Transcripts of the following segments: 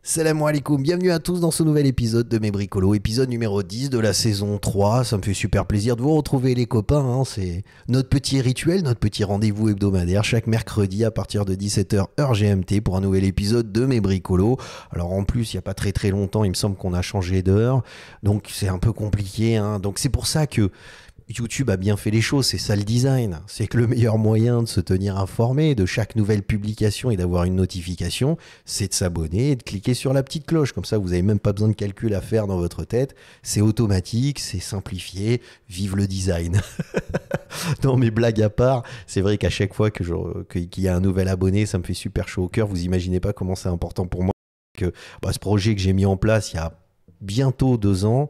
Salam alaikum, bienvenue à tous dans ce nouvel épisode de Mes Bricolos, épisode numéro 10 de la saison 3. Ça me fait super plaisir de vous retrouver les copains, hein. C'est notre petit rituel, notre petit rendez-vous hebdomadaire chaque mercredi à partir de 17h heure GMT pour un nouvel épisode de Mes Bricolos. Alors en plus, il n'y a pas très longtemps, il me semble qu'on a changé d'heure, donc c'est un peu compliqué, hein. Donc c'est pour ça que YouTube a bien fait les choses, c'est ça le design. C'est que le meilleur moyen de se tenir informé de chaque nouvelle publication et d'avoir une notification, c'est de s'abonner et de cliquer sur la petite cloche. Comme ça, vous n'avez même pas besoin de calcul à faire dans votre tête. C'est automatique, c'est simplifié. Vive le design. Non, mais blague à part, c'est vrai qu'à chaque fois qu'il y a un nouvel abonné, ça me fait super chaud au cœur. Vous imaginez pas comment c'est important pour moi que ce projet que j'ai mis en place il y a bientôt 2 ans,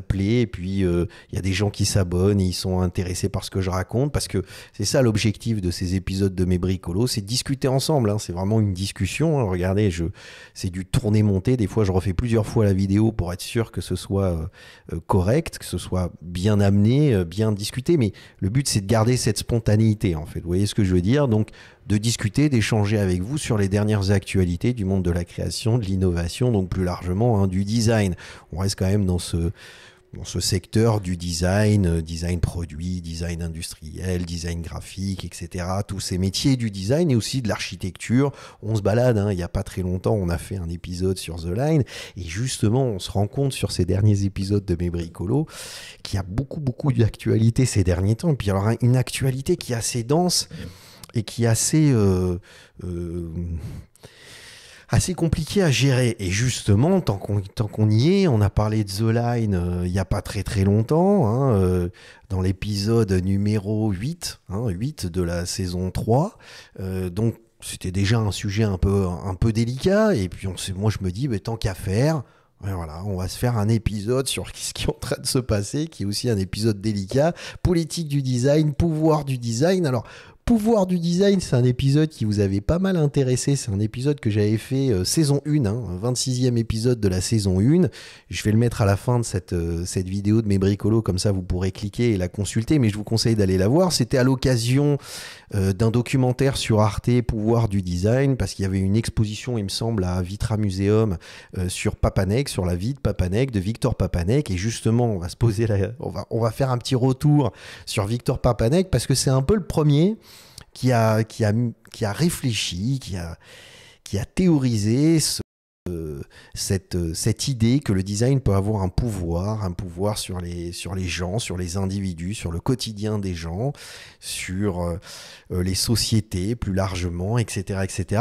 plaît, et puis il y a des gens qui s'abonnent et ils sont intéressés par ce que je raconte, parce que c'est ça l'objectif de ces épisodes de Mes Bricolos, c'est de discuter ensemble, hein. C'est vraiment une discussion, hein. Regardez, c'est du tourner-monter, des fois je refais plusieurs fois la vidéo pour être sûr que ce soit correct, que ce soit bien amené, bien discuté, mais le but c'est de garder cette spontanéité en fait, vous voyez ce que je veux dire, donc de discuter, d'échanger avec vous sur les dernières actualités du monde de la création, de l'innovation, donc plus largement, hein, du design. On reste quand même dans ce secteur du design, design produit, design industriel, design graphique, etc. Tous ces métiers du design et aussi de l'architecture. On se balade, hein, il n'y a pas très longtemps, on a fait un épisode sur The Line et justement, on se rend compte sur ces derniers épisodes de Mes Bricolos qu'il y a beaucoup d'actualité ces derniers temps. Et puis alors, une actualité qui est assez dense et qui est assez compliqué à gérer. Et justement, tant qu'on y est, on a parlé de The Line il n'y a pas très longtemps, hein, dans l'épisode numéro 8, hein, 8 de la saison 3. Donc, c'était déjà un sujet un peu délicat. Et puis, moi, je me dis, tant qu'à faire, voilà, on va se faire un épisode sur ce qui est en train de se passer, qui est aussi un épisode délicat. Politique du design, pouvoir du design. Alors, pouvoir du design, c'est un épisode qui vous avait pas mal intéressé. C'est un épisode que j'avais fait saison 1, hein, 26e épisode de la saison 1. Je vais le mettre à la fin de cette vidéo de Mes Bricolos, comme ça vous pourrez cliquer et la consulter, mais je vous conseille d'aller la voir. C'était à l'occasion d'un documentaire sur Arte, pouvoir du design, parce qu'il y avait une exposition, il me semble, à Vitra Museum sur Papanec, sur la vie de Papanec, de Victor Papanec, et justement, on va se poser on va faire un petit retour sur Victor Papanec, parce que c'est un peu le premier qui a réfléchi, qui a théorisé cette idée que le design peut avoir un pouvoir sur les gens, sur les individus, sur le quotidien des gens, sur les sociétés plus largement, etc.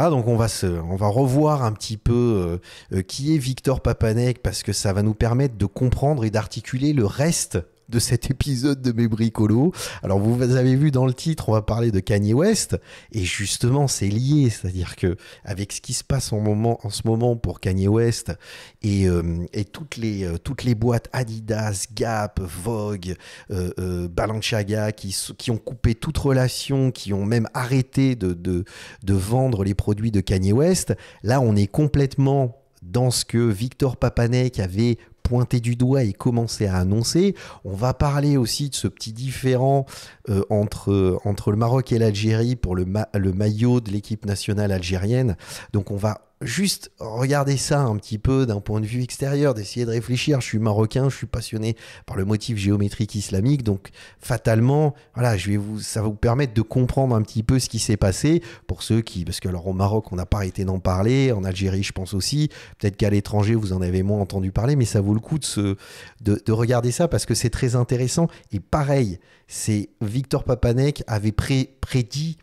Donc on va revoir un petit peu qui est Victor Papanec, parce que ça va nous permettre de comprendre et d'articuler le reste de cet épisode de Mes Bricolos. Alors vous avez vu dans le titre, on va parler de Kanye West, et justement c'est lié, c'est-à-dire que avec ce qui se passe en ce moment pour Kanye West et toutes les boîtes Adidas, Gap, Vogue, Balenciaga qui ont coupé toute relation, qui ont même arrêté de vendre les produits de Kanye West, là on est complètement dans ce que Victor Papanec avait pointé du doigt et commencé à annoncer. On va parler aussi de ce petit différend entre le Maroc et l'Algérie pour le maillot de l'équipe nationale algérienne. Donc on va juste regarder ça un petit peu d'un point de vue extérieur, d'essayer de réfléchir. Je suis marocain, je suis passionné par le motif géométrique islamique, donc fatalement, voilà, ça va vous permettre de comprendre un petit peu ce qui s'est passé pour ceux parce que alors au Maroc, on n'a pas arrêté d'en parler, en Algérie, je pense aussi, peut-être qu'à l'étranger, vous en avez moins entendu parler, mais ça vaut le coup de regarder ça parce que c'est très intéressant. Et pareil, c'est Victor Papanec avait prédit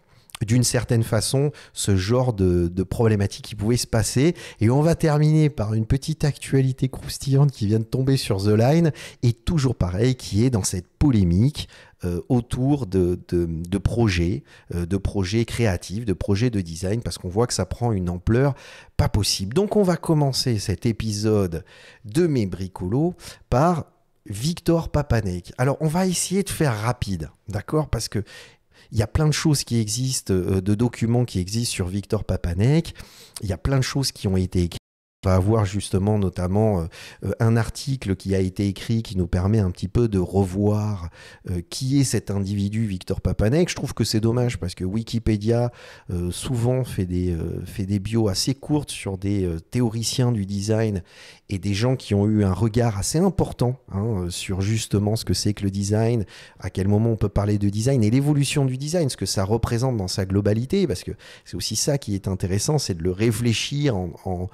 d'une certaine façon ce genre de problématique qui pouvait se passer. Et on va terminer par une petite actualité croustillante qui vient de tomber sur The Line, et toujours pareil, qui est dans cette polémique autour de projets créatifs, de projets de design, parce qu'on voit que ça prend une ampleur pas possible. Donc on va commencer cet épisode de Mes Bricolos par Victor Papanec. Alors on va essayer de faire rapide, d'accord, parce que il y a plein de choses qui existent, de documents qui existent sur Victor Papanec. Il y a plein de choses qui ont été écrites. va avoir justement notamment un article qui a été écrit qui nous permet un petit peu de revoir qui est cet individu Victor Papanek. Je trouve que c'est dommage parce que Wikipédia souvent fait des bios assez courtes sur des théoriciens du design et des gens qui ont eu un regard assez important sur justement ce que c'est que le design, à quel moment on peut parler de design et l'évolution du design, ce que ça représente dans sa globalité, parce que c'est aussi ça qui est intéressant, c'est de le réfléchir en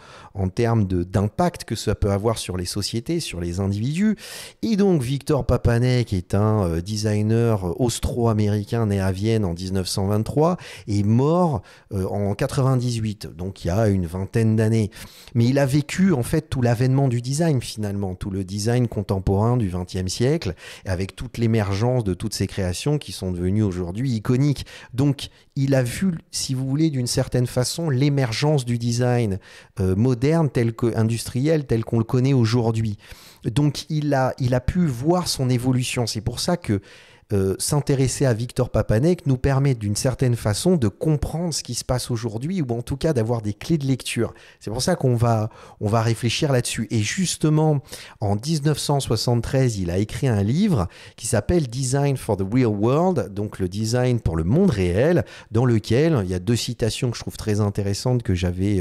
termes d'impact que ça peut avoir sur les sociétés, sur les individus. Et donc Victor Papanek est un designer austro-américain né à Vienne en 1923 et mort en 98, donc il y a une vingtaine d'années. Mais il a vécu en fait tout l'avènement du design finalement, tout le design contemporain du XXe siècle, avec toute l'émergence de toutes ces créations qui sont devenues aujourd'hui iconiques. Donc il a vu, si vous voulez, d'une certaine façon, l'émergence du design moderne, industriel, tel qu'on le connaît aujourd'hui. Donc il a pu voir son évolution. C'est pour ça que s'intéresser à Victor Papanek nous permet d'une certaine façon de comprendre ce qui se passe aujourd'hui, ou en tout cas d'avoir des clés de lecture. C'est pour ça qu'on va réfléchir là-dessus. Et justement, en 1973, il a écrit un livre qui s'appelle Design for the Real World, donc le design pour le monde réel, dans lequel il y a 2 citations que je trouve très intéressantes que j'avais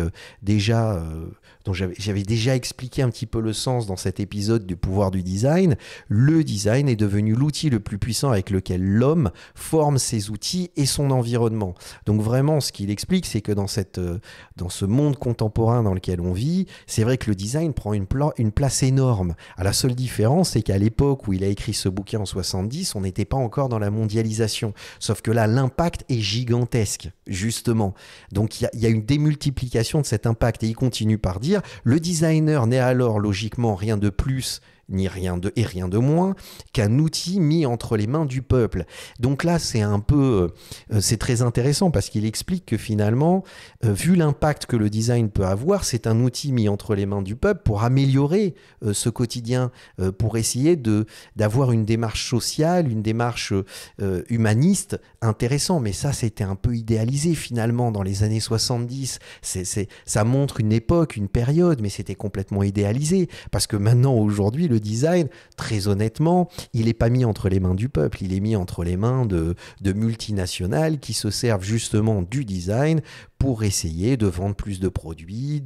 dont j'avais déjà expliqué un petit peu le sens dans cet épisode du pouvoir du design. Le design est devenu l'outil le plus puissant avec lequel l'homme forme ses outils et son environnement. Donc vraiment, ce qu'il explique, c'est que dans ce monde contemporain dans lequel on vit, c'est vrai que le design prend une place énorme. La seule différence, c'est qu'à l'époque où il a écrit ce bouquin en 70, on n'était pas encore dans la mondialisation. Sauf que là, l'impact est gigantesque, justement. Donc il y a une démultiplication de cet impact. Et il continue par dire, le designer n'est alors logiquement rien de plus rien de moins qu'un outil mis entre les mains du peuple. Donc là, c'est très intéressant parce qu'il explique que finalement, vu l'impact que le design peut avoir, c'est un outil mis entre les mains du peuple pour améliorer ce quotidien, pour essayer d'avoir une démarche sociale, une démarche humaniste intéressante. Mais ça, c'était un peu idéalisé finalement dans les années 70. Ça montre une époque, une période, mais c'était complètement idéalisé parce que maintenant, aujourd'hui, le design, très honnêtement, il n'est pas mis entre les mains du peuple, il est mis entre les mains de multinationales qui se servent justement du design pour essayer de vendre plus de produits,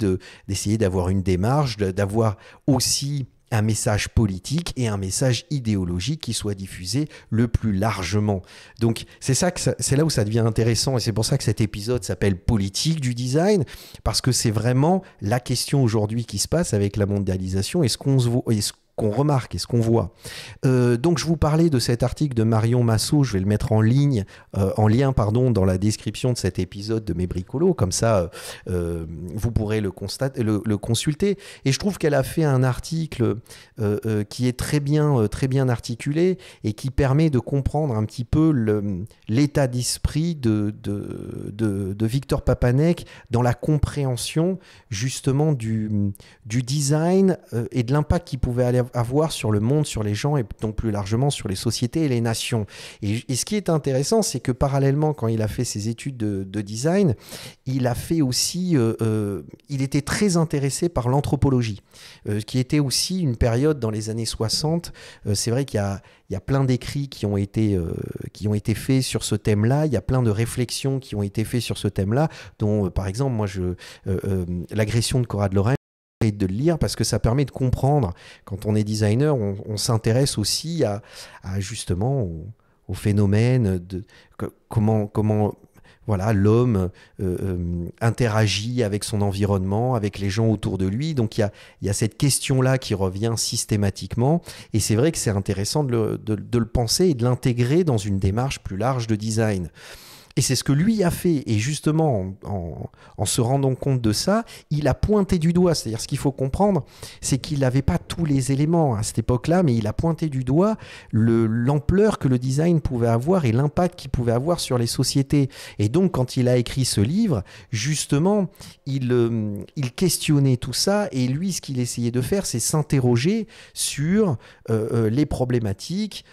d'essayer d'avoir une démarche, d'avoir aussi un message politique et un message idéologique qui soit diffusé le plus largement. Donc c'est là où ça devient intéressant et c'est pour ça que cet épisode s'appelle Politique du design, parce que c'est vraiment la question aujourd'hui qui se passe avec la mondialisation et ce qu'on remarque et ce qu'on voit. Donc je vous parlais de cet article de Marion Massot, je vais le mettre en lien dans la description de cet épisode de Mes Bricolos, comme ça vous pourrez le consulter. Et je trouve qu'elle a fait un article qui est très bien articulé et qui permet de comprendre un petit peu l'état d'esprit de Victor Papanek dans la compréhension justement du design et de l'impact qu'il pouvait avoir sur le monde, sur les gens et donc plus largement sur les sociétés et les nations. Et ce qui est intéressant, c'est que parallèlement, quand il a fait ses études de design, il a fait aussi, il était très intéressé par l'anthropologie, qui était aussi une période dans les années 60. C'est vrai qu'il y a plein d'écrits qui ont été faits sur ce thème-là. Il y a plein de réflexions qui ont été faites sur ce thème-là, dont par exemple, l'agression de Konrad Lorenz, et de le lire parce que ça permet de comprendre. Quand on est designer, on s'intéresse aussi à justement au phénomène de comment voilà, l'homme interagit avec son environnement, avec les gens autour de lui. Donc il y a cette question-là qui revient systématiquement. Et c'est vrai que c'est intéressant de le penser et de l'intégrer dans une démarche plus large de design. Et c'est ce que lui a fait. Et justement, en se rendant compte de ça, il a pointé du doigt. C'est-à-dire, ce qu'il faut comprendre, c'est qu'il n'avait pas tous les éléments à cette époque-là, mais il a pointé du doigt l'ampleur que le design pouvait avoir et l'impact qu'il pouvait avoir sur les sociétés. Et donc, quand il a écrit ce livre, justement, il questionnait tout ça. Et lui, ce qu'il essayait de faire, c'est s'interroger sur les problématiques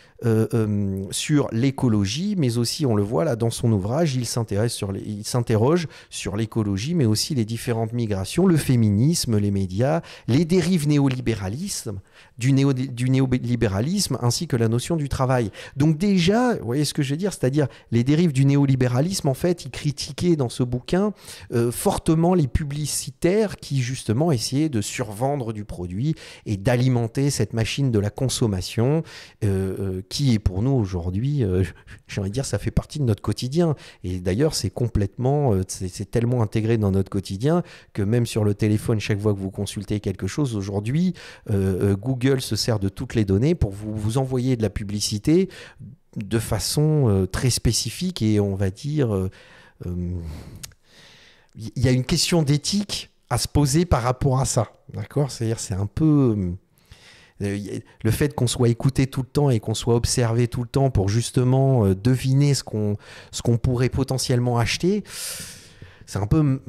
sur l'écologie, mais aussi, on le voit là dans son ouvrage, il s'interroge sur l'écologie, mais aussi les différentes migrations, le féminisme, les médias, les dérives du néolibéralisme, ainsi que la notion du travail. Donc déjà, vous voyez ce que je veux dire, c'est-à-dire les dérives du néolibéralisme, en fait, il critiquait dans ce bouquin fortement les publicitaires qui justement essayaient de survendre du produit et d'alimenter cette machine de la consommation qui est pour nous aujourd'hui, j'ai envie de dire, ça fait partie de notre quotidien. Et d'ailleurs, c'est complètement, c'est tellement intégré dans notre quotidien que même sur le téléphone, chaque fois que vous consultez quelque chose, aujourd'hui, Google se sert de toutes les données pour vous envoyer de la publicité de façon très spécifique et on va dire, il y a une question d'éthique à se poser par rapport à ça. D'accord ? C'est-à-dire, c'est un peu... le fait qu'on soit écouté tout le temps et qu'on soit observé tout le temps pour justement deviner ce qu'on pourrait potentiellement acheter, c'est un peu...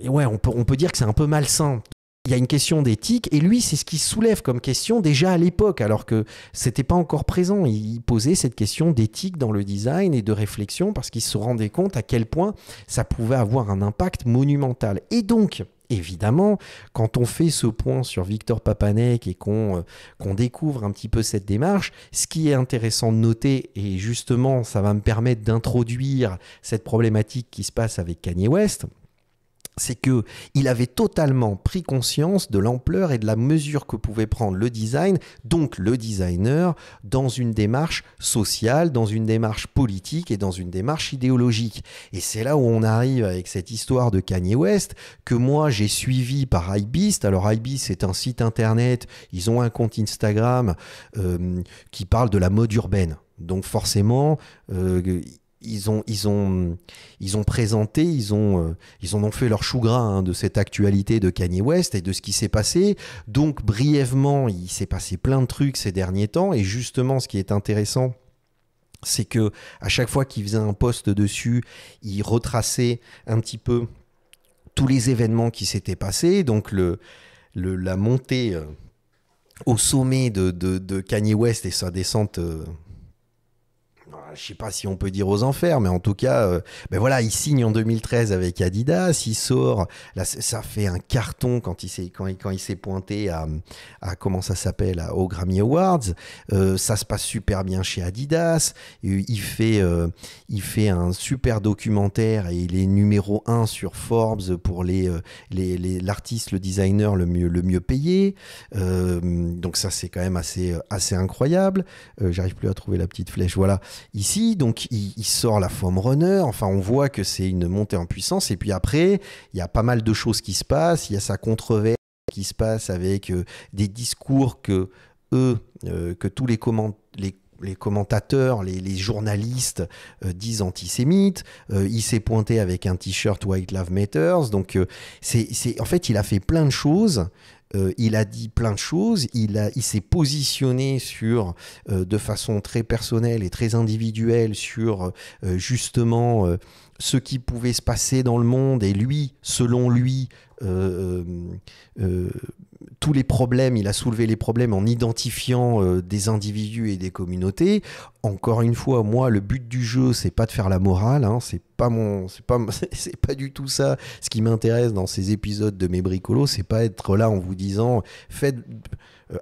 Ouais, on peut dire que c'est un peu malsain. Il y a une question d'éthique et lui, c'est ce qu'il soulève comme question déjà à l'époque, alors que c'était pas encore présent. Il posait cette question d'éthique dans le design et de réflexion parce qu'il se rendait compte à quel point ça pouvait avoir un impact monumental. Et donc, évidemment, quand on fait ce point sur Victor Papanek et qu'on découvre un petit peu cette démarche, ce qui est intéressant de noter, et justement, ça va me permettre d'introduire cette problématique qui se passe avec Kanye West, c'est qu'il avait totalement pris conscience de l'ampleur et de la mesure que pouvait prendre le design, donc le designer, dans une démarche sociale, dans une démarche politique et dans une démarche idéologique. Et c'est là où on arrive avec cette histoire de Kanye West, que moi j'ai suivi par Hypebeast. Alors Hypebeast, c'est un site internet, ils ont un compte Instagram qui parle de la mode urbaine. Donc forcément... Ils ont présenté, ils en ont fait leur chou gras de cette actualité de Kanye West et de ce qui s'est passé. Donc brièvement, il s'est passé plein de trucs ces derniers temps et justement, ce qui est intéressant, c'est que à chaque fois qu'il faisait un post dessus, il retraçait un petit peu tous les événements qui s'étaient passés. Donc la montée au sommet de Kanye West et sa descente. Je ne sais pas si on peut dire aux enfers, mais en tout cas, ben voilà, il signe en 2013 avec Adidas, il sort, là, ça fait un carton quand il s'est pointé à comment ça s'appelle, aux Grammy Awards, ça se passe super bien chez Adidas, il fait un super documentaire et il est numéro 1 sur Forbes pour l'artiste, le designer le mieux payé, donc ça c'est quand même assez incroyable, j'arrive plus à trouver la petite flèche, voilà. Ici, donc, il sort la Foam Runner. Enfin, on voit que c'est une montée en puissance. Et puis après, il y a pas mal de choses qui se passent. Il y a sa controverse qui se passe avec des discours que tous les commentateurs, les journalistes disent antisémites. Il s'est pointé avec un t-shirt White Lives Matters. Donc, en fait, il a fait plein de choses. Il a dit plein de choses, il s'est positionné de façon très personnelle et très individuelle sur justement ce qui pouvait se passer dans le monde et lui, selon lui, tous les problèmes, il a soulevé les problèmes en identifiant des individus et des communautés. Encore une fois, moi, le but du jeu, c'est pas de faire la morale, hein, c'est pas du tout ça. Ce qui m'intéresse dans ces épisodes de Mes Bricolos, c'est pas être là en vous disant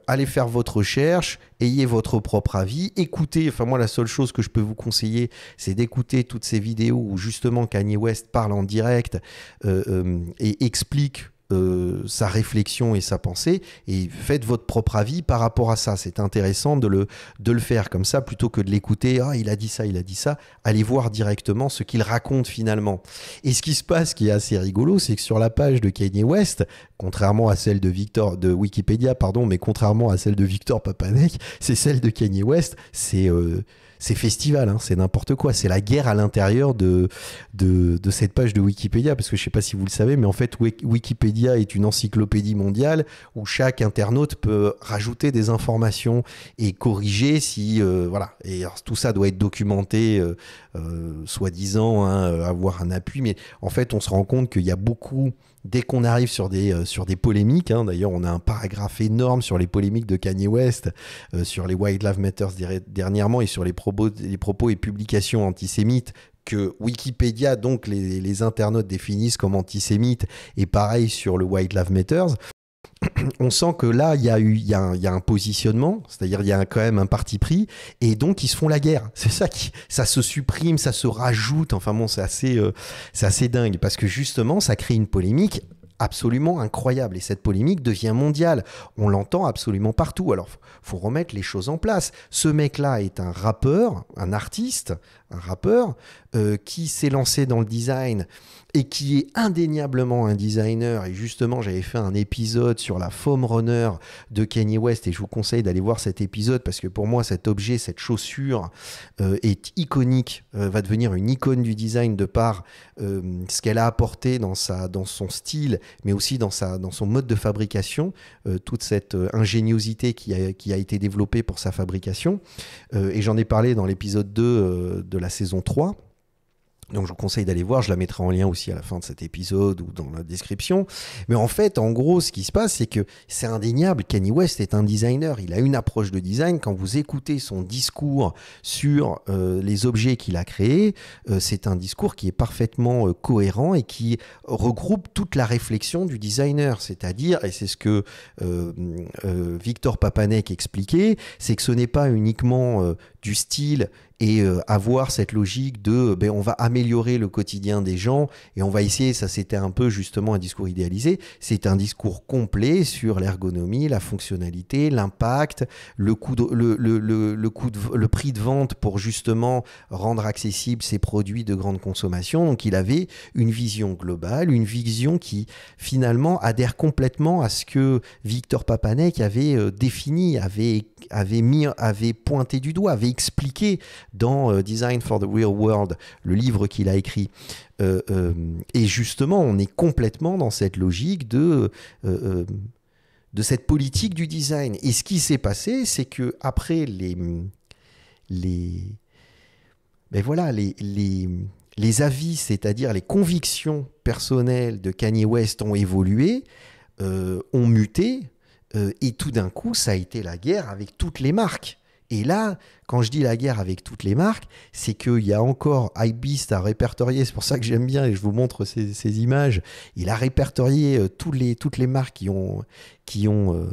allez faire votre recherche, ayez votre propre avis, écoutez. Enfin, moi, la seule chose que je peux vous conseiller, c'est d'écouter toutes ces vidéos où justement Kanye West parle en direct et explique sa réflexion et sa pensée, et faites votre propre avis par rapport à ça. C'est intéressant de le faire comme ça plutôt que de l'écouter. Ah, il a dit ça. Allez voir directement ce qu'il raconte finalement. Et ce qui se passe, qui est assez rigolo, c'est que sur la page de Kanye West, contrairement à celle de Wikipédia, mais contrairement à celle de Victor Papanek, c'est celle de Kanye West, c'est festival, hein, c'est n'importe quoi. C'est la guerre à l'intérieur de cette page de Wikipédia, parce que je ne sais pas si vous le savez, mais en fait, Wikipédia est une encyclopédie mondiale où chaque internaute peut rajouter des informations et corriger si... voilà. Et alors, tout ça doit être documenté, soi-disant, avoir un appui. Mais en fait, on se rend compte qu'il y a beaucoup dès qu'on arrive sur des polémiques, hein, d'ailleurs on a un paragraphe énorme sur les polémiques de Kanye West, sur les White Lives Matter dernièrement et sur les propos et publications antisémites que Wikipédia, donc les internautes définissent comme antisémites, et pareil sur le White Lives Matter. On sent que là, il y a un positionnement, c'est-à-dire il y a quand même un parti pris, et donc ils se font la guerre. C'est ça ça se supprime, ça se rajoute. Enfin bon, c'est assez dingue parce que justement, ça crée une polémique absolument incroyable et cette polémique devient mondiale. On l'entend absolument partout. Alors, faut remettre les choses en place. Ce mec-là est un rappeur, un artiste, un rappeur qui s'est lancé dans le design et qui est indéniablement un designer. Et justement, j'avais fait un épisode sur la foam runner de Kanye West et je vous conseille d'aller voir cet épisode parce que pour moi, cet objet, cette chaussure est iconique, va devenir une icône du design de par ce qu'elle a apporté dans son style, mais aussi dans son mode de fabrication, toute cette ingéniosité qui a été développée pour sa fabrication. Et j'en ai parlé dans l'épisode 2 de la saison 3. Donc je vous conseille d'aller voir, je la mettrai en lien aussi à la fin de cet épisode ou dans la description. Mais en fait, en gros, ce qui se passe, c'est que c'est indéniable, Kanye West est un designer, il a une approche de design. Quand vous écoutez son discours sur les objets qu'il a créés, c'est un discours qui est parfaitement cohérent et qui regroupe toute la réflexion du designer. C'est-à-dire, et c'est ce que Victor Papanek expliquait, c'est que ce n'est pas uniquement du style et avoir cette logique de on va améliorer le quotidien des gens et on va essayer, ça c'était un peu justement un discours idéalisé, c'est un discours complet sur l'ergonomie, la fonctionnalité, l'impact, le prix de vente pour justement rendre accessibles ces produits de grande consommation. Donc il avait une vision globale, une vision qui finalement adhère complètement à ce que Victor Papanek avait défini, avait pointé du doigt, avait expliqué dans Design for the Real World, le livre qu'il a écrit. Et justement, on est complètement dans cette logique de cette politique du design. Et ce qui s'est passé, c'est que après les avis, c'est-à-dire les convictions personnelles de Kanye West ont évolué, ont muté, et tout d'un coup, ça a été la guerre avec toutes les marques. Et là, quand je dis la guerre avec toutes les marques, c'est qu'il y a encore Hypebeast à répertorier, c'est pour ça que j'aime bien et je vous montre ces images. Il a répertorié toutes les marques qui ont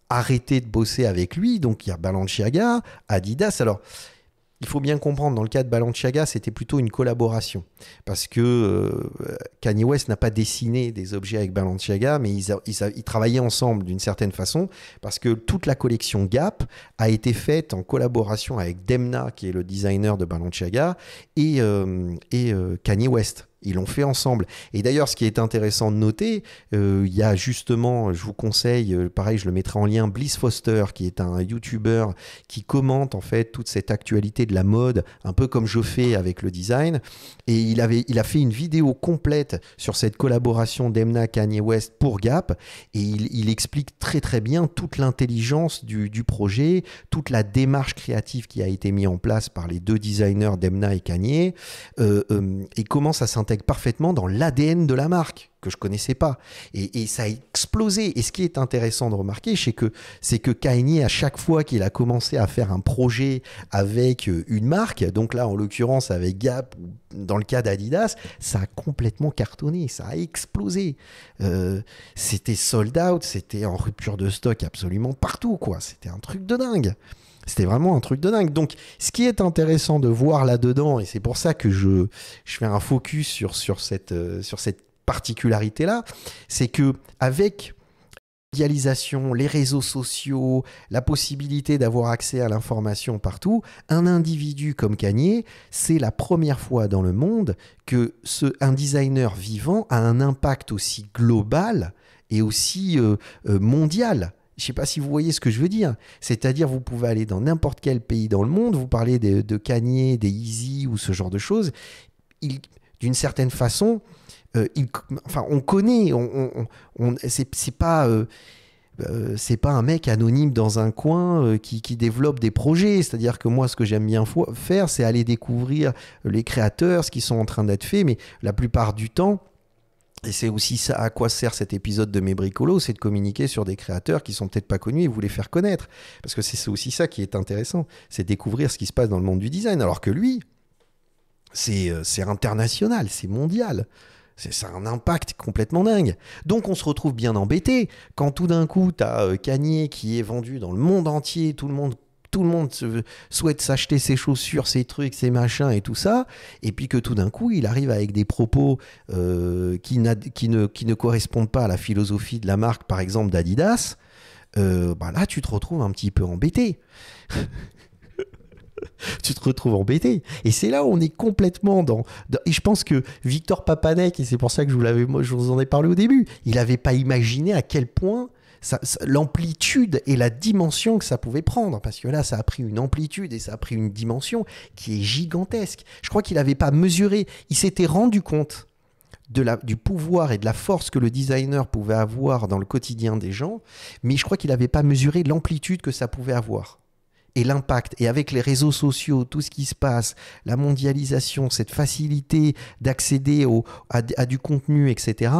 arrêté de bosser avec lui. Donc il y a Balenciaga, Adidas. Alors, il faut bien comprendre, dans le cas de Balenciaga, c'était plutôt une collaboration. Parce que Kanye West n'a pas dessiné des objets avec Balenciaga, mais ils travaillaient ensemble d'une certaine façon, parce que toute la collection Gap a été faite en collaboration avec Demna, qui est le designer de Balenciaga, et Kanye West. Ils l'ont fait ensemble. Et d'ailleurs, ce qui est intéressant de noter, il y a justement, je vous conseille, pareil, je le mettrai en lien, Bliss Foster, qui est un YouTuber qui commente en fait toute cette actualité de la mode, un peu comme je fais avec le design. Et il a fait une vidéo complète sur cette collaboration Demna Kanye West pour Gap. Et il explique très très bien toute l'intelligence du projet, toute la démarche créative qui a été mise en place par les deux designers Demna et Kanye, et comment ça s'intègre parfaitement dans l'ADN de la marque que je connaissais pas et ça a explosé. Et ce qui est intéressant de remarquer, c'est que Kanye, à chaque fois qu'il a commencé à faire un projet avec une marque, donc là en l'occurrence avec Gap ou dans le cas d'Adidas, ça a complètement cartonné, ça a explosé. C'était sold out, c'était en rupture de stock absolument partout, quoi. C'était un truc de dingue. C'était vraiment un truc de dingue. Donc, ce qui est intéressant de voir là-dedans, et c'est pour ça que je fais un focus sur cette particularité-là, c'est que avec l'idéalisation, les réseaux sociaux, la possibilité d'avoir accès à l'information partout, un individu comme Kanye, c'est la première fois dans le monde que un designer vivant a un impact aussi global et aussi mondial. Je ne sais pas si vous voyez ce que je veux dire. C'est-à-dire, vous pouvez aller dans n'importe quel pays dans le monde, vous parlez de Kanye, des Yeezy ou ce genre de choses. D'une certaine façon, on connaît. C'est pas un mec anonyme dans un coin qui développe des projets. C'est-à-dire que moi, ce que j'aime bien faire, c'est aller découvrir les créateurs, ce qui sont en train d'être faits. Mais la plupart du temps, Et c'est aussi ça à quoi sert cet épisode de Mes Bricolos, c'est de communiquer sur des créateurs qui sont peut-être pas connus et vous les faire connaître. Parce que c'est aussi ça qui est intéressant, c'est découvrir ce qui se passe dans le monde du design. Alors que lui, c'est international, c'est mondial. Ça a un impact complètement dingue. Donc on se retrouve bien embêté quand tout d'un coup, tu as Kanye qui est vendu dans le monde entier, tout le monde souhaite s'acheter ses chaussures, ses trucs, ses machins et tout ça, et puis que tout d'un coup, il arrive avec des propos qui ne correspondent pas à la philosophie de la marque, par exemple d'Adidas, là, tu te retrouves un petit peu embêté. Tu te retrouves embêté. Et c'est là où on est complètement et je pense que Victor Papanek, et c'est pour ça que je vous en ai parlé au début, il n'avait pas imaginé à quel point l'amplitude et la dimension que ça pouvait prendre. Parce que là, ça a pris une amplitude et ça a pris une dimension qui est gigantesque. Je crois qu'il n'avait pas mesuré. Il s'était rendu compte du pouvoir et de la force que le designer pouvait avoir dans le quotidien des gens, mais je crois qu'il n'avait pas mesuré l'amplitude que ça pouvait avoir. Et l'impact, et avec les réseaux sociaux, tout ce qui se passe, la mondialisation, cette facilité d'accéder à du contenu, etc.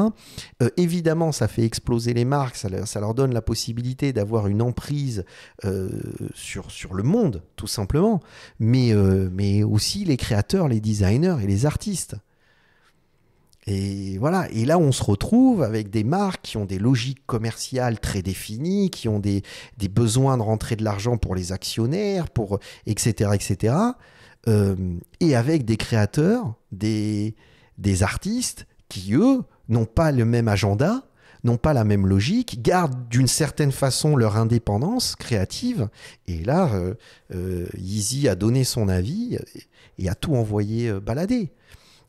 Évidemment, ça fait exploser les marques, ça leur donne la possibilité d'avoir une emprise sur le monde, tout simplement, mais aussi les créateurs, les designers et les artistes. Et voilà, et là on se retrouve avec des marques qui ont des logiques commerciales très définies, qui ont des besoins de rentrer de l'argent pour les actionnaires, etc. etc. Et avec des créateurs, des artistes qui, eux, n'ont pas le même agenda, n'ont pas la même logique, gardent d'une certaine façon leur indépendance créative. Et là, Yeezy a donné son avis et a tout envoyé balader.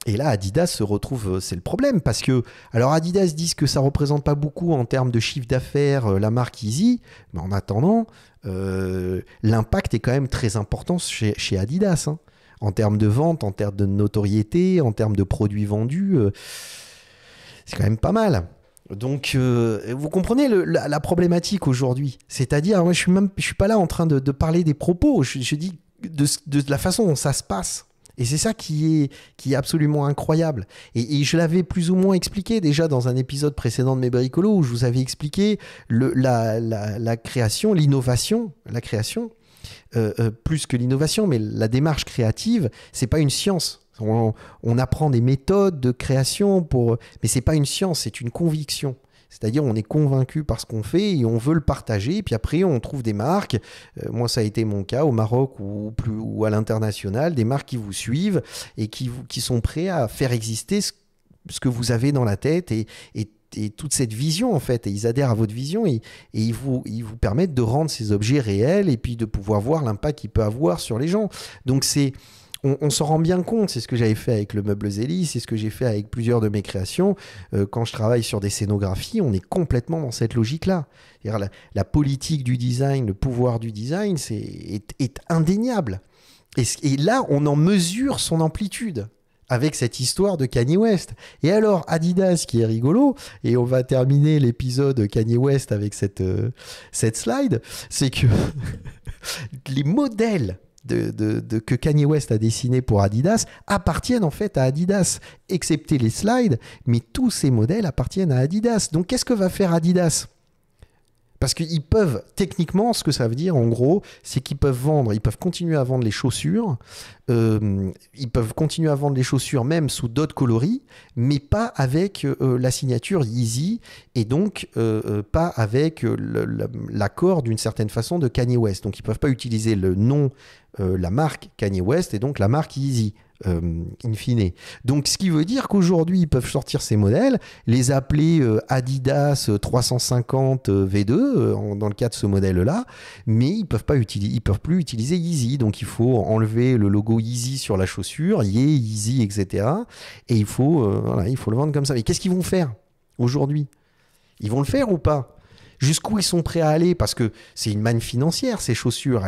Et là, Adidas se retrouve, c'est le problème, parce que, alors Adidas disent que ça ne représente pas beaucoup en termes de chiffre d'affaires, la marque Yeezy, mais en attendant, l'impact est quand même très important chez Adidas, hein. En termes de vente, en termes de notoriété, en termes de produits vendus, c'est quand même pas mal. Donc, vous comprenez la problématique aujourd'hui. C'est-à-dire, moi, je suis pas là en train de parler des propos, je dis de la façon dont ça se passe. Et c'est ça qui est absolument incroyable. Et je l'avais plus ou moins expliqué déjà dans un épisode précédent de Mes Bricolos où je vous avais expliqué la création, l'innovation, la création, plus que l'innovation, mais la démarche créative, c'est pas une science. On apprend des méthodes de création, mais c'est pas une science, c'est une conviction. C'est-à-dire, on est convaincu par ce qu'on fait et on veut le partager. Et puis après, on trouve des marques. Moi, ça a été mon cas au Maroc ou à l'international, des marques qui vous suivent et qui sont prêts à faire exister ce que vous avez dans la tête et toute cette vision, en fait. Et ils adhèrent à votre vision et ils vous permettent de rendre ces objets réels et puis de pouvoir voir l'impact qu'il peut avoir sur les gens. Donc, on s'en rend bien compte, c'est ce que j'avais fait avec le meuble Zélie, c'est ce que j'ai fait avec plusieurs de mes créations. Quand je travaille sur des scénographies, on est complètement dans cette logique-là. C'est-à-dire la politique du design, le pouvoir du design, est indéniable. Et là, on en mesure son amplitude avec cette histoire de Kanye West. Et alors, Adidas, qui est rigolo, et on va terminer l'épisode Kanye West avec cette slide, c'est que les modèles que Kanye West a dessiné pour Adidas appartiennent en fait à Adidas, excepté les slides, mais tous ces modèles appartiennent à Adidas. Donc qu'est-ce que va faire Adidas ? Parce qu'ils peuvent, techniquement, ce que ça veut dire, en gros, c'est qu'ils peuvent continuer à vendre les chaussures, ils peuvent continuer à vendre les chaussures même sous d'autres coloris, mais pas avec la signature Yeezy, et donc pas avec l'accord d'une certaine façon de Kanye West. Donc ils ne peuvent pas utiliser le nom, la marque Kanye West, et donc la marque Yeezy. In fine. Donc ce qui veut dire qu'aujourd'hui ils peuvent sortir ces modèles, les appeler Adidas 350 V2 dans le cas de ce modèle-là, mais ils peuvent plus utiliser Yeezy. Donc il faut enlever le logo Yeezy sur la chaussure, Yeezy, etc. Et il faut le vendre comme ça. Mais qu'est-ce qu'ils vont faire aujourd'hui ? Ils vont le faire ou pas ? Jusqu'où ils sont prêts à aller ? Parce que c'est une manne financière, ces chaussures.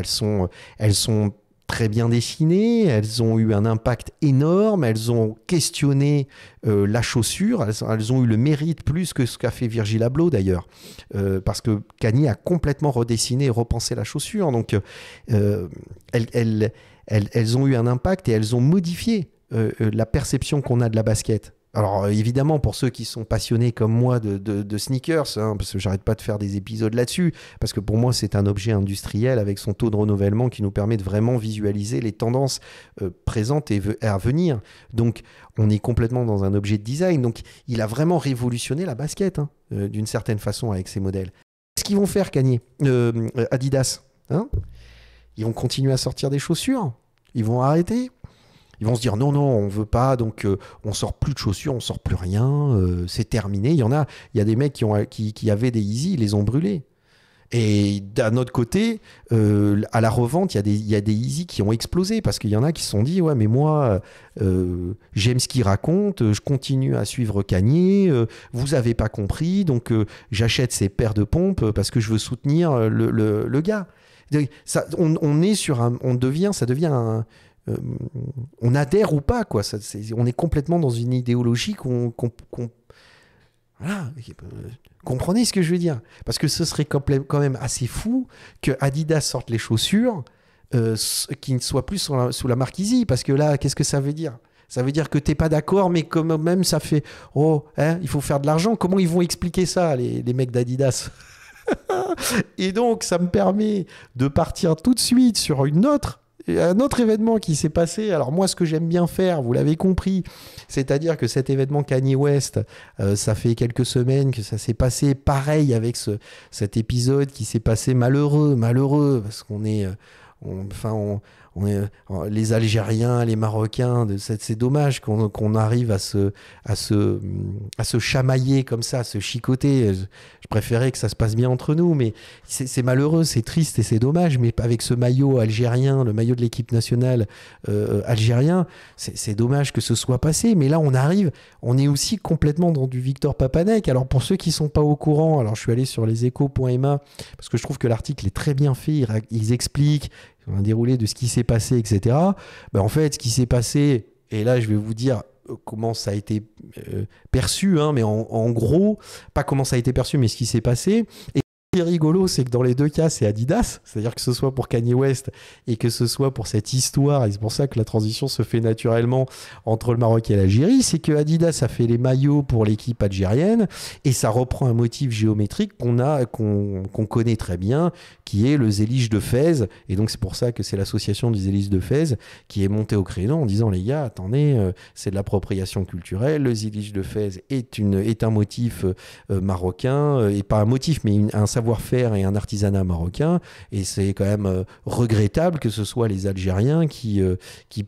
Elles sont très bien dessinées, elles ont eu un impact énorme, elles ont questionné la chaussure, elles ont eu le mérite plus que ce qu'a fait Virgil Abloh d'ailleurs, parce que Kanye a complètement redessiné et repensé la chaussure, donc elles ont eu un impact et elles ont modifié la perception qu'on a de la basket. Alors évidemment, pour ceux qui sont passionnés comme moi de sneakers, hein, parce que j'arrête pas de faire des épisodes là-dessus, parce que pour moi c'est un objet industriel avec son taux de renouvellement qui nous permet de vraiment visualiser les tendances présentes et à venir. Donc on est complètement dans un objet de design. Donc il a vraiment révolutionné la basket, hein, d'une certaine façon avec ses modèles. Qu'est-ce qu'ils vont faire, Kanye, Adidas, hein? Ils vont continuer à sortir des chaussures? Ils vont arrêter? Ils vont se dire non, non, on veut pas, donc on sort plus de chaussures, on sort plus rien, c'est terminé. Il y a des mecs qui avaient des Yeezy, ils les ont brûlés. Et d'un autre côté, à la revente, il y a des Yeezy qui ont explosé parce qu'il y en a qui se sont dit ouais, mais moi, j'aime ce qu'il raconte, je continue à suivre Kanye, vous avez pas compris, donc j'achète ces paires de pompes parce que je veux soutenir le gars. Ça, on est sur un, ça devient un on adhère ou pas, quoi. On est complètement dans une idéologie voilà. Comprenez ce que je veux dire? Parce que ce serait quand même assez fou que Adidas sorte les chaussures qui ne soient plus sous la marque Yeezy. Parce que là, qu'est-ce que ça veut dire? Ça veut dire que t'es pas d'accord, mais quand même, ça fait oh, hein, il faut faire de l'argent. Comment ils vont expliquer ça, les mecs d'Adidas? Et donc, ça me permet de partir tout de suite sur un autre événement qui s'est passé. Alors moi, ce que j'aime bien faire, vous l'avez compris, c'est-à-dire que cet événement Kanye West, ça fait quelques semaines que ça s'est passé pareil avec cet épisode qui s'est passé malheureux, parce qu'on est... les Algériens, les Marocains, c'est dommage qu'on arrive à se chamailler comme ça, à se chicoter. Je préférais que ça se passe bien entre nous, mais c'est malheureux, c'est triste et c'est dommage. Mais avec ce maillot algérien, le maillot de l'équipe nationale algérien, c'est dommage que ce soit passé. Mais là, on est aussi complètement dans du Victor Papanek. Alors pour ceux qui sont pas au courant, alors je suis allé sur leséchos.ma parce que je trouve que l'article est très bien fait. Ils expliquent un déroulé de ce qui s'est passé, etc. Ben, en fait, ce qui s'est passé, et là, je vais vous dire comment ça a été perçu, hein, mais en gros, pas comment ça a été perçu, mais ce qui s'est passé. Et ce qui est rigolo, c'est que dans les deux cas, c'est Adidas, c'est-à-dire que ce soit pour Kanye West et que ce soit pour cette histoire, et c'est pour ça que la transition se fait naturellement entre le Maroc et l'Algérie, c'est que Adidas a fait les maillots pour l'équipe algérienne et ça reprend un motif géométrique qu'on connaît très bien, qui est le Zélige de Fès. Et donc c'est pour ça que c'est l'association du Zélige de Fès qui est montée au créneau en disant les gars, attendez, c'est de l'appropriation culturelle, le Zélige de Fès est un motif marocain, et pas un motif mais un savoir-faire et un artisanat marocain, et c'est quand même regrettable que ce soit les Algériens qui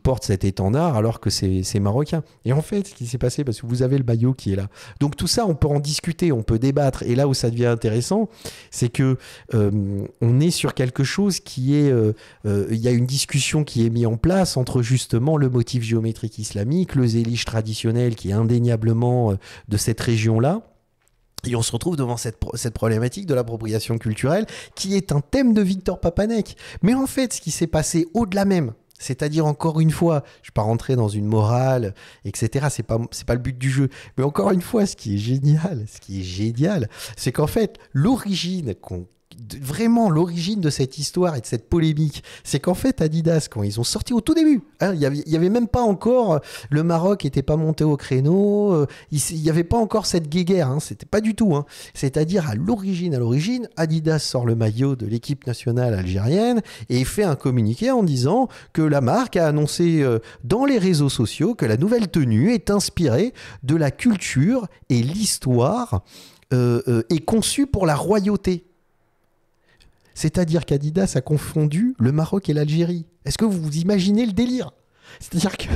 portent cet étendard alors que c'est marocain. Et en fait, ce qui s'est passé, parce que vous avez le maillot qui est là. Donc tout ça, on peut en discuter, on peut débattre, et là où ça devient intéressant, c'est que on est sur quelque chose qui est... il y a une discussion qui est mise en place entre justement le motif géométrique islamique, le zélige traditionnel qui est indéniablement de cette région-là. Et on se retrouve devant cette problématique de l'appropriation culturelle qui est un thème de Victor Papanek. Mais en fait, ce qui s'est passé au-delà même, c'est-à-dire encore une fois, je ne vais pas rentrer dans une morale, etc. C'est pas le but du jeu. Mais encore une fois, ce qui est génial, c'est qu'en fait, vraiment l'origine de cette histoire et de cette polémique, c'est qu'en fait Adidas, quand ils ont sorti au tout début, hein, il y avait même pas encore, le Maroc était pas monté au créneau, il y avait pas encore cette guéguerre, hein, c'était pas du tout, hein. C'est-à-dire à l'origine, Adidas sort le maillot de l'équipe nationale algérienne et fait un communiqué en disant que la marque a annoncé dans les réseaux sociaux que la nouvelle tenue est inspirée de la culture et l'histoire est conçue pour la royauté. C'est-à-dire qu'Adidas a confondu le Maroc et l'Algérie. Est-ce que vous imaginez le délire? C'est-à-dire que...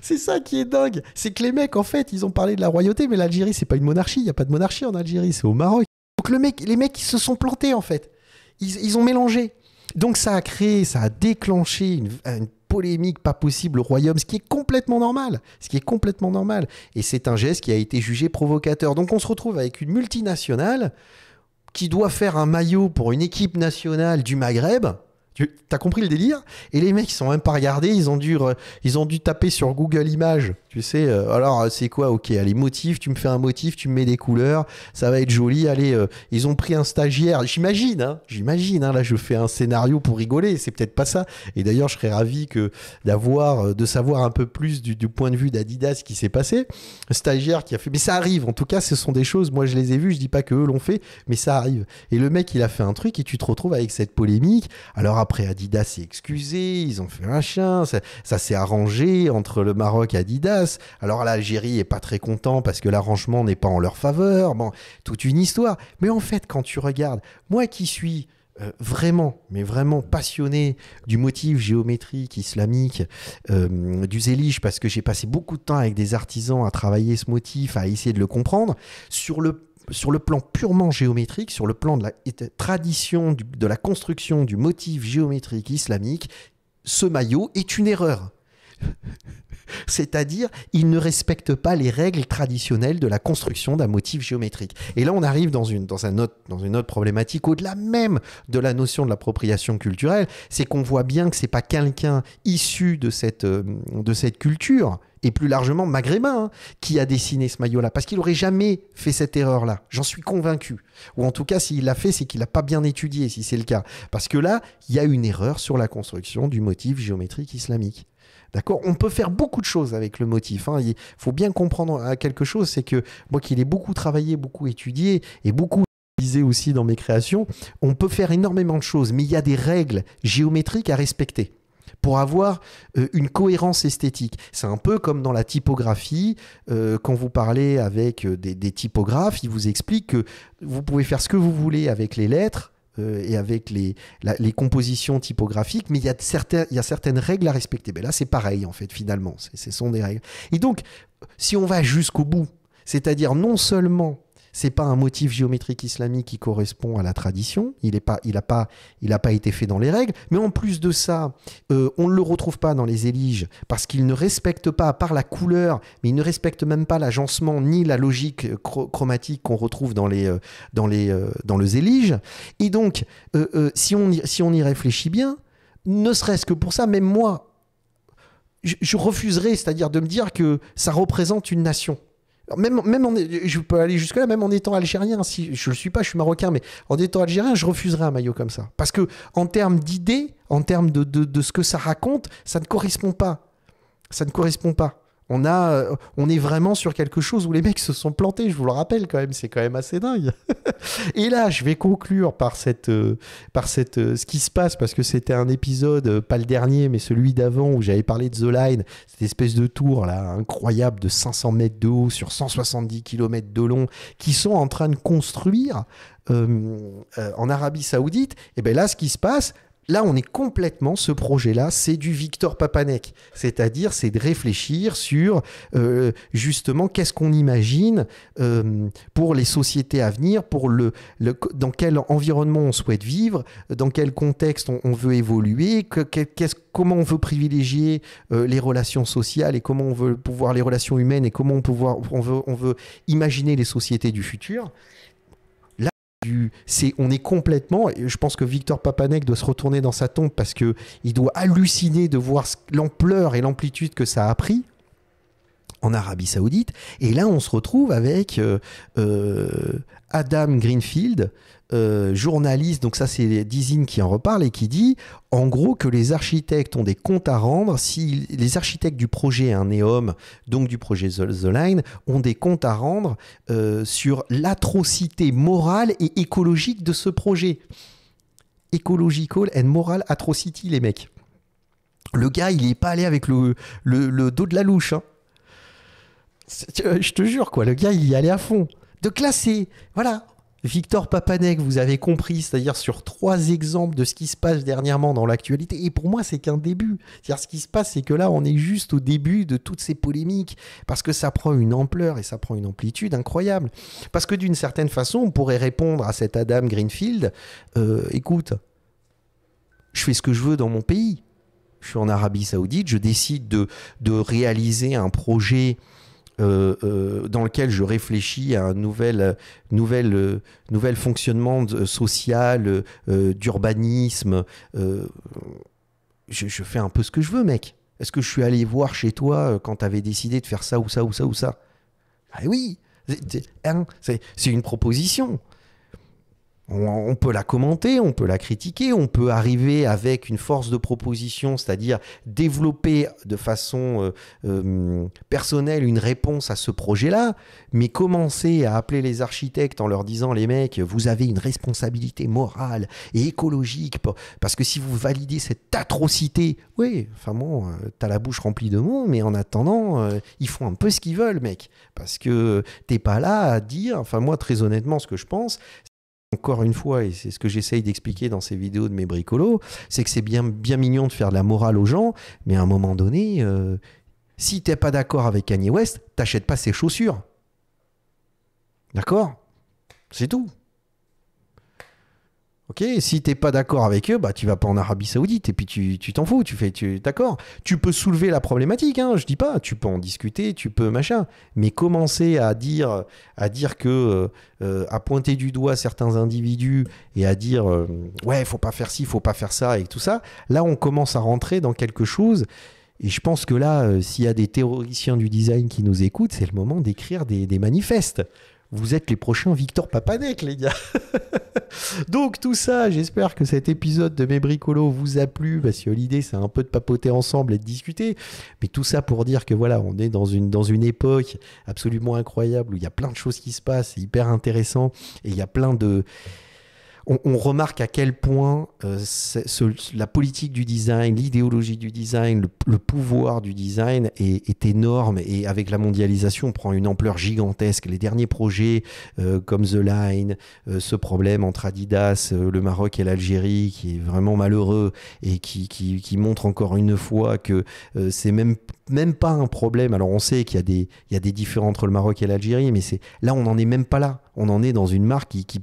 c'est ça qui est dingue. C'est que les mecs, en fait, ils ont parlé de la royauté, mais l'Algérie, c'est pas une monarchie. Il n'y a pas de monarchie en Algérie, c'est au Maroc. Donc les mecs, ils se sont plantés, en fait. Ils ont mélangé. Donc ça a déclenché une polémique pas possible au royaume, ce qui est complètement normal. Et c'est un geste qui a été jugé provocateur. Donc on se retrouve avec une multinationale qui doit faire un maillot pour une équipe nationale du Maghreb, T'as compris le délire? Et les mecs, ils sont même pas regardés, ils ont dû taper sur Google Images. Tu sais, alors c'est quoi? Ok, allez, motif, tu me fais un motif, tu me mets des couleurs, ça va être joli. Allez, ils ont pris un stagiaire, j'imagine, hein, là je fais un scénario pour rigoler, c'est peut-être pas ça. Et d'ailleurs, je serais ravi de savoir un peu plus du point de vue d'Adidas ce qui s'est passé. Un stagiaire qui a fait, mais ça arrive, en tout cas, ce sont des choses, moi je les ai vues, je dis pas que eux l'ont fait, mais ça arrive. Et le mec, il a fait un truc et tu te retrouves avec cette polémique. Alors après, Adidas s'est excusé, ils ont fait un chien, ça s'est arrangé entre le Maroc et Adidas. Alors l'Algérie est pas très content parce que l'arrangement n'est pas en leur faveur. Bon, toute une histoire. Mais en fait, quand tu regardes, moi qui suis vraiment, mais vraiment passionné du motif géométrique islamique, du zélige, parce que j'ai passé beaucoup de temps avec des artisans à travailler ce motif, à essayer de le comprendre, sur le plan purement géométrique, sur le plan de la tradition, de la construction du motif géométrique islamique, ce maillot est une erreur. C'est-à-dire, il ne respecte pas les règles traditionnelles de la construction d'un motif géométrique. Et là, on arrive dans une autre problématique, au-delà même de la notion de l'appropriation culturelle, c'est qu'on voit bien que c'est pas quelqu'un issu de cette culture, et plus largement maghrébin, qui a dessiné ce maillot-là. Parce qu'il n'aurait jamais fait cette erreur-là. J'en suis convaincu. Ou en tout cas, s'il l'a fait, c'est qu'il n'a pas bien étudié, si c'est le cas. Parce que là, il y a une erreur sur la construction du motif géométrique islamique. D'accord? On peut faire beaucoup de choses avec le motif. Il faut bien comprendre quelque chose, c'est que moi qui l'ai beaucoup travaillé, beaucoup étudié et beaucoup utilisé aussi dans mes créations, on peut faire énormément de choses, mais il y a des règles géométriques à respecter pour avoir une cohérence esthétique. C'est un peu comme dans la typographie, quand vous parlez avec des typographes, ils vous expliquent que vous pouvez faire ce que vous voulez avec les lettres, et avec les compositions typographiques, mais il y a certaines règles à respecter. Mais là, c'est pareil, en fait, finalement. Ce sont des règles. Et donc, si on va jusqu'au bout, c'est-à-dire non seulement c'est pas un motif géométrique islamique qui correspond à la tradition, il a pas été fait dans les règles, mais en plus de ça, on ne le retrouve pas dans les éliges parce qu'il ne respecte pas, à part la couleur, mais il ne respecte même pas l'agencement ni la logique chromatique qu'on retrouve dans le zélige. Et donc, si on y réfléchit bien, ne serait-ce que pour ça, même moi, je refuserais, c'est-à-dire de me dire que ça représente une nation. Je peux aller jusque-là, même en étant algérien, si je ne le suis pas, je suis marocain, mais en étant algérien, je refuserais un maillot comme ça. Parce que en termes d'idées, en termes de ce que ça raconte, ça ne correspond pas. Ça ne correspond pas. On est vraiment sur quelque chose où les mecs se sont plantés, je vous le rappelle quand même, c'est quand même assez dingue. Et là, je vais conclure par ce qui se passe, parce que c'était un épisode, pas le dernier, mais celui d'avant, où j'avais parlé de The Line, cette espèce de tour là, incroyable de 500 mètres de haut sur 170 km de long, qui sont en train de construire en Arabie Saoudite. Et bien là, ce qui se passe, là, on est complètement, ce projet-là, c'est du Victor Papanek. C'est-à-dire, c'est de réfléchir sur, justement, qu'est-ce qu'on imagine pour les sociétés à venir, pour dans quel environnement on souhaite vivre, dans quel contexte on veut évoluer, comment on veut privilégier les relations sociales et comment on veut pouvoir les relations humaines et comment on veut imaginer les sociétés du futur. On est complètement, je pense que Victor Papanek doit se retourner dans sa tombe parce qu'il doit halluciner de voir l'ampleur et l'amplitude que ça a pris en Arabie Saoudite. Et là, on se retrouve avec Adam Greenfield, journaliste, donc ça c'est Dizine qui en reparle et qui dit en gros que les architectes ont des comptes à rendre, si les architectes du projet Neom, donc du projet The Line, ont des comptes à rendre sur l'atrocité morale et écologique de ce projet. Ecological and moral atrocity, les mecs. Le gars, il n'est pas allé avec le dos de la louche. Hein. Je te jure, quoi, le gars, il y allait à fond. Donc là, voilà, Victor Papanek, vous avez compris, c'est-à-dire sur 3 exemples de ce qui se passe dernièrement dans l'actualité. Et pour moi, c'est qu'un début. C'est-à-dire, ce qui se passe, c'est que là, on est juste au début de toutes ces polémiques, parce que ça prend une ampleur et ça prend une amplitude incroyable. Parce que d'une certaine façon, on pourrait répondre à cet Adam Greenfield, écoute, je fais ce que je veux dans mon pays. Je suis en Arabie Saoudite, je décide de réaliser un projet dans lequel je réfléchis à un nouvel fonctionnement social, d'urbanisme. Je fais un peu ce que je veux, mec. Est-ce que je suis allé voir chez toi quand tu avais décidé de faire ça ou ça ou ça ou ça? Ah oui, c'est une proposition. On peut la commenter, on peut la critiquer, on peut arriver avec une force de proposition, c'est-à-dire développer de façon personnelle une réponse à ce projet-là, mais commencer à appeler les architectes en leur disant, les mecs, vous avez une responsabilité morale et écologique, parce que si vous validez cette atrocité, oui, enfin bon, t'as la bouche remplie de mots, mais en attendant, ils font un peu ce qu'ils veulent, mec, parce que t'es pas là à dire, enfin moi, très honnêtement, ce que je pense, encore une fois, et c'est ce que j'essaye d'expliquer dans ces vidéos de mes bricolos, c'est que c'est bien mignon de faire de la morale aux gens, mais à un moment donné, si t'es pas d'accord avec Kanye West, t'achètes pas ses chaussures. D'accord? C'est tout. Ok, si t'es pas d'accord avec eux, bah tu vas pas en Arabie Saoudite et puis tu t'en fous, d'accord. Tu peux soulever la problématique, hein, je dis pas, tu peux en discuter, tu peux machin, mais commencer à dire que à pointer du doigt certains individus et à dire ouais, faut pas faire ci, faut pas faire ça et tout ça, là on commence à rentrer dans quelque chose. Et je pense que là, s'il y a des théoriciens du design qui nous écoutent, c'est le moment d'écrire des manifestes. Vous êtes les prochains Victor Papadec, les gars. Donc tout ça, j'espère que cet épisode de mes bricolos vous a plu, parce que l'idée c'est un peu de papoter ensemble et de discuter. Mais tout ça pour dire que voilà, on est dans une époque absolument incroyable où il y a plein de choses qui se passent, c'est hyper intéressant, et il y a plein de... On remarque à quel point la politique du design, l'idéologie du design, le pouvoir du design est énorme, et avec la mondialisation, on prend une ampleur gigantesque. Les derniers projets comme The Line, ce problème entre Adidas, le Maroc et l'Algérie, qui est vraiment malheureux et qui montre encore une fois que c'est même pas un problème. Alors on sait qu'il y a des différends entre le Maroc et l'Algérie, mais là on n'en est même pas là. On en est dans une marque qui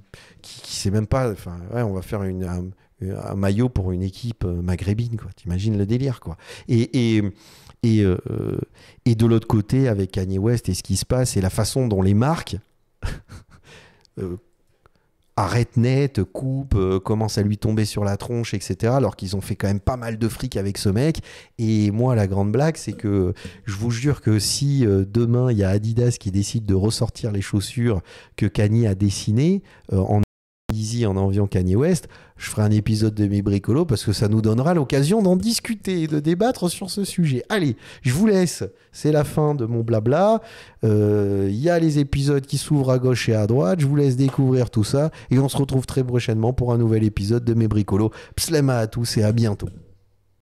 sait même pas. Enfin, ouais, on va faire un maillot pour une équipe maghrébine, quoi. T'imagines le délire, quoi. Et de l'autre côté, avec Kanye West et ce qui se passe et la façon dont les marques arrêtent net, coupent, commencent à lui tomber sur la tronche, etc. Alors qu'ils ont fait quand même pas mal de fric avec ce mec. Et moi, la grande blague, c'est que je vous jure que si demain, il y a Adidas qui décide de ressortir les chaussures que Kanye a dessinées en enviant Kanye West, je ferai un épisode de mes bricolos parce que ça nous donnera l'occasion d'en discuter et de débattre sur ce sujet. Allez, je vous laisse. C'est la fin de mon blabla. Il y a les épisodes qui s'ouvrent à gauche et à droite. Je vous laisse découvrir tout ça et on se retrouve très prochainement pour un nouvel épisode de mes bricolos. Pslema à tous et à bientôt.